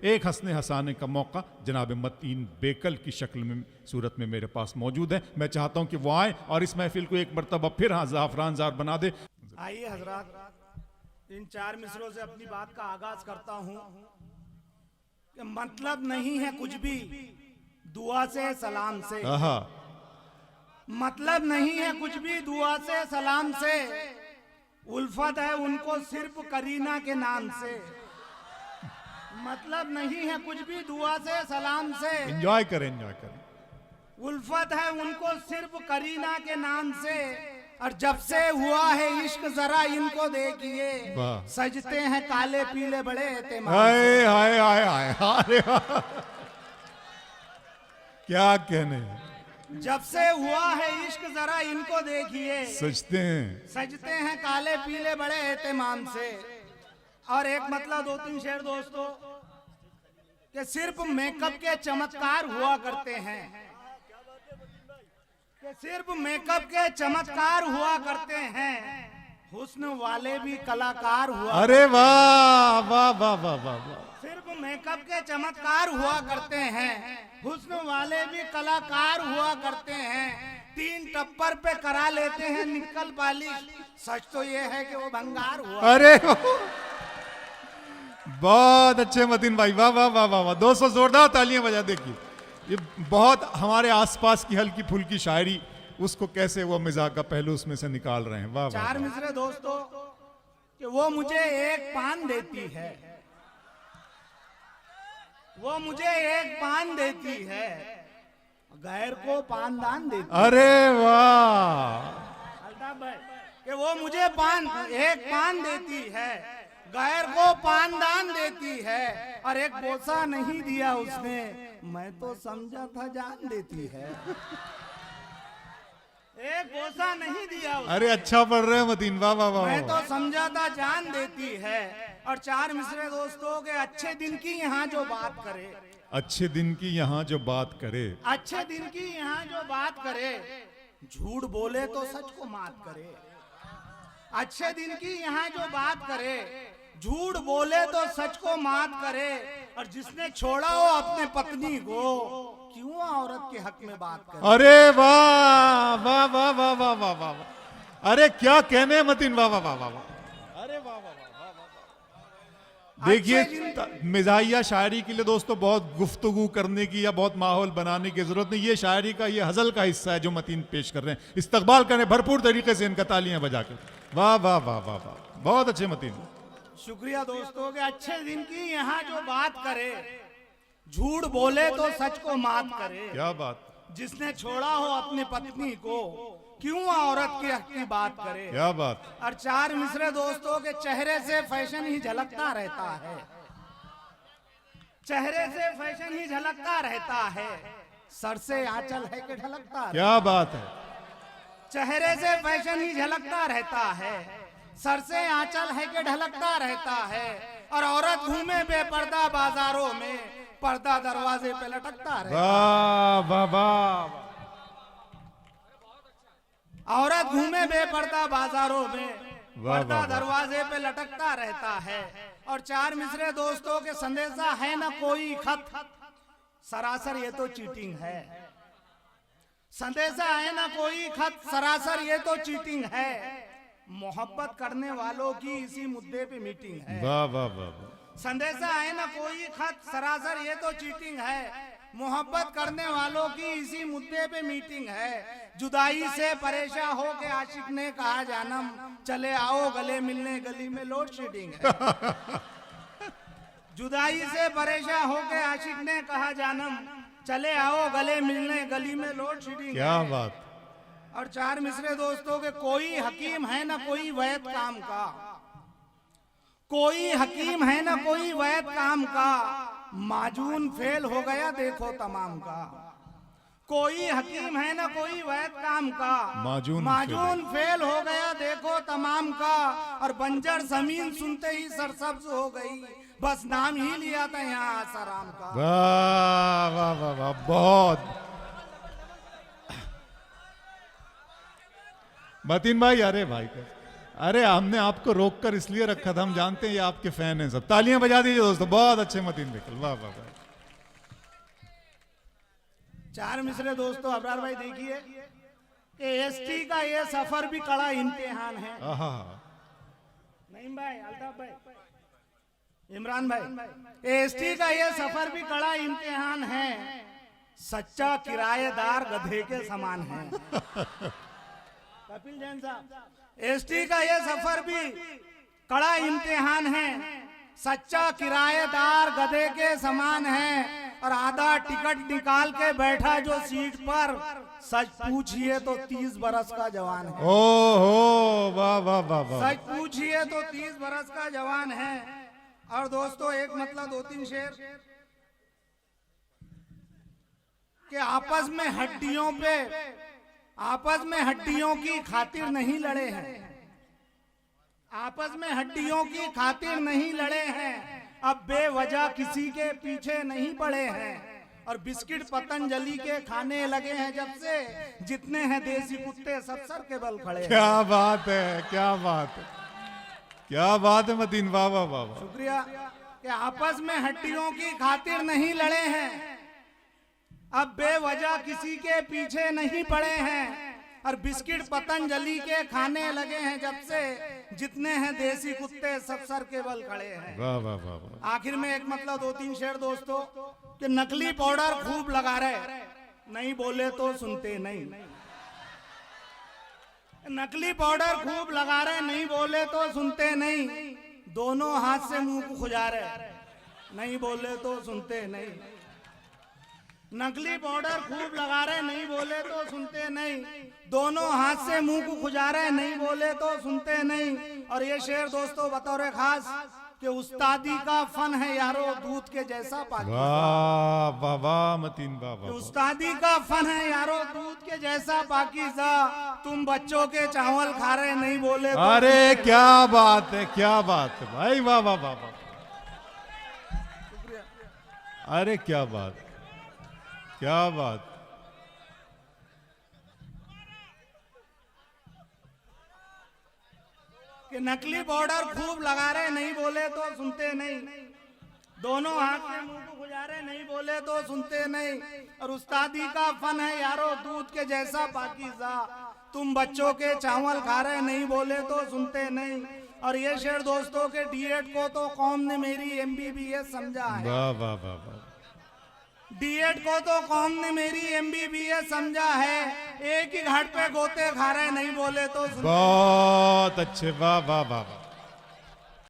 एक हंसने हंसाने का मौका जनाब मतीन बेकल की शक्ल में सूरत में मेरे पास मौजूद है। मैं चाहता हूं कि वो आए और इस महफिल को एक मरतबा फिर ज़ाफरान ज़ार बना दे। आइए हजरात, इन 4 मिसरों से अपनी बात का आगाज करता हूं कि मतलब नहीं है कुछ भी दुआ से सलाम से, मतलब नहीं है कुछ भी दुआ से सलाम से, उल्फत है उनको सिर्फ करीना के नाम से। मतलब नहीं है कुछ भी दुआ से सलाम से, एंजॉय करें एंजॉय करें। उल्फत है उनको सिर्फ करीना के नाम से, और जब से हुआ है इश्क जरा इनको देखिए, सजते हैं काले पीले बड़े एतमाद। हाय हाय हाय हाय हाय, क्या कहने। जब से हुआ है इश्क जरा इनको देखिए, सजते हैं काले पीले बड़े एहतमाम से। और एक मतलब 2-3 शेर दोस्तों, कि सिर्फ मेकअप के चमत्कार हुआ करते हैं, कि सिर्फ मेकअप के चमत्कार हुआ करते हैं, हुस्न वाले भी कलाकार हुआ। अरे वाह वाह वाह वाह वाह। सिर्फ मेकअप के चमत्कार हुआ करते हैं, हुस्न वाले भी कलाकार हुआ करते हैं। 3 टप्पर पे करा लेते हैं निकल पॉलिश, सच तो ये है कि वो भंगार हुआ। अरे बहुत अच्छे मतीन भाई, वाह वाह वाह वाह वाह। 200 जोरदार तालियां बजा। देखिए ये बहुत हमारे आसपास की हल्की फुल्की शायरी, उसको कैसे वो मिजाज का पहलू उसमें से निकाल रहे हैं। वाह। 4 मिसरे दोस्तों, कि वो मुझे एक पान देती है, वो मुझे एक पान देती है, गैर को पानदान देती है। अरे वाह। अल्ताफ भाई, कि वो मुझे एक पान देती है, गैर को पानदान देती है, और एक बोसा नहीं दिया उसने, मैं तो समझा था जान देती है। एक बोसा नहीं दिया उसने, अरे अच्छा पढ़ रहे हैं मतीन, वाह वाह वाह। मैं तो समझा था जान देती है। और 4 मिसरे दोस्तों, के अच्छे दिन की यहाँ जो बात करे, अच्छे दिन की यहाँ जो बात करे, अच्छे दिन की यहाँ जो बात करे, झूठ बोले तो सच को मात करे। अच्छे दिन की यहाँ जो बात करे, झूठ बोले तो सच को मात करे, और जिसने छोड़ा हो अपने पत्नी को, क्यों औरत के हक में बात करे। अरे वाह वाह वाह वाह वाह वाह वाह। अरे क्या कहने मतीन, वाह वाह वाह वाह। अरे वाह वाह वाह। देखिए मिजाहिया शायरी के लिए दोस्तों बहुत गुफ्तगू करने की या बहुत माहौल बनाने की जरूरत नहीं। ये शायरी का ये हजल का हिस्सा है जो मतीन पेश कर रहे हैं। इस्तकबाल करें भरपूर तरीके से इनका, तालियां बजा के। वाह वाह वाह वाह वाह, बहुत अच्छे मतीन। शुक्रिया दोस्तों, के अच्छे दिन की यहाँ जो बात करे, झूठ बोले तो सच को मात करे। क्या बात। जिसने छोड़ा हो अपनी पत्नी को, क्यों औरत के हक की बात करे। क्या बात। और 4 मिसरे दोस्तों, के चेहरे से फैशन ही झलकता रहता है, चेहरे से फैशन ही झलकता रहता है, सर से आंचल है कि ढलकता है। क्या बात है। चेहरे से फैशन ही झलकता रहता है, सर से आंचल है कि ढलकता रहता है, और औरत घूमे बेपर्दा बाजारों में, पर्दा दरवाजे पे लटकता रहता है। वाह वाह वाह। औरत घूमे बेपर्दा बाजारों में, पर्दा वाह। दरवाजे पे लटकता रहता है। और 4 मिसरे दोस्तों, के संदेशा है ना कोई खत, सरासर ये तो चीटिंग है। संदेशा है ना कोई खत, सरासर ये तो चीटिंग है। मोहब्बत करने वालों की इसी मुद्दे पे मीटिंग है। वाह वाह वाह। संदेशा है ना कोई खत, सरासर ये तो चीटिंग है। मोहब्बत करने वालों की इसी मुद्दे पे मीटिंग है। जुदाई से परेशान हो के आशिक ने कहा जानम, चले आओ गले मिलने गली में लोड शेडिंग है। जुदाई से परेशान हो के आशिक ने कहा जानम, चले आओ गले मिलने गली में लोड शेडिंग। क्या बात। और 4 मिसरे दोस्तों, के कोई हकीम है ना कोई वैद काम का, कोई हकीम है ना कोई वैद काम का, माजून फेल हो गया देखो तमाम का। कोई हकीम है ना कोई वैद काम का, माजून फेल हो गया देखो तमाम का। और बंजर जमीन सुनते ही सरसब्ज हो गई, बस नाम ही लिया था यहाँ आसाराम का। वाह वाह वाह वाह, बहुत। मतीन भाई, अरे भाई अरे हमने आपको रोककर इसलिए रखा था, हम जानते हैं ये आपके फैन हैं सब। तालियां बजा दीजिए दोस्तों, बहुत अच्छे मतीन बिकल, वाह वाह वाह। चार मिसरे दोस्तों। अबरार भाई देखिए कि एसटी का ये सफर भी कड़ा इम्तिहान है। आहा, नईम भाई, अल्ताफ भाई, इमरान भाई, एसटी का ये सफर भी कड़ा इम्तिहान है। सच्चा किराएदार गधे के समान है। कपिल जैन साहब, एसटी का ये सफर भी कड़ा इम्तिहान है। सच्चा किराएदार गधे के समान है। और आधा टिकट निकाल के बैठा जो सीट पर, सच पूछिए तो 30 बरस का जवान है। ओहो, वाह वाह वाह वाह। सच पूछिए तो 30 बरस का जवान है। और दोस्तों एक मतलब 2-3 शेर कि आपस में हड्डियों की खातिर नहीं लड़े हैं। आपस में हड्डियों की खातिर नहीं लड़े हैं। अब बेवजह किसी के पीछे नहीं पड़े हैं। और बिस्किट पतंजलि के खाने लगे हैं जब से, जितने हैं देसी कुत्ते सब सर के बल खड़े हैं। क्या बात है, क्या बात है, क्या बात है मतीन, वाह वाह वाह वाह। शुक्रिया। कि आपस में हड्डियों की खातिर नहीं लड़े हैं। अब बेवजह किसी के पीछे नहीं पड़े हैं। और बिस्किट पतंजलि के खाने लगे हैं जब से, जितने हैं देसी कुत्ते सब सर के बल खड़े हैं। वाह वाह वाह वाह। आखिर में एक मतलब 2-3 शेर दोस्तों कि नकली पाउडर खूब लगा रहे, नहीं बोले तो सुनते नहीं। नकली पाउडर खूब लगा रहे, नहीं बोले तो सुनते नहीं। दोनों हाथ से मुंह को खुजा रहे, नहीं बोले तो सुनते नहीं। नकली पाउडर खूब लगा रहे, नहीं बोले तो सुनते नहीं। दोनों हाथ से मुंह को खुजा रहे, नहीं बोले तो सुनते नहीं। और ये शेर दोस्तों बतौर खास कि उस्तादी का फन है यारो दूध के जैसा पाकीज़ा। वाह वाह वाह मतीन, वाह वाह। उस्तादी का फन है यारो दूध के जैसा पाकीज़ा। तुम बच्चों के चावल खा रहे, नहीं बोले तो। अरे क्या बात है, क्या बात है भाई, वाह वाह वाह वाह। अरे क्या बात, क्या बात। कि नकली पाउडर खूब लगा रहे, नहीं बोले तो सुनते नहीं। दोनों हाथ में मुंह को खुजा रहे, नहीं बोले तो सुनते नहीं। और उस्तादी का फन है यारो दूध के जैसा पाकीज़ा। तुम बच्चों के चावल खा रहे, नहीं बोले तो सुनते नहीं। और ये शेर दोस्तों के डीएड को तो कौम ने मेरी एमबीबीएस समझा है। वाह वाह वाह वाह। डीएड को तो कौम ने मेरी एमबीबीएस समझा है। एक ही घाट पे गोते खा रहे, नहीं बोले तो सुनते। बहुत अच्छे, वाह वाह वाह वाह।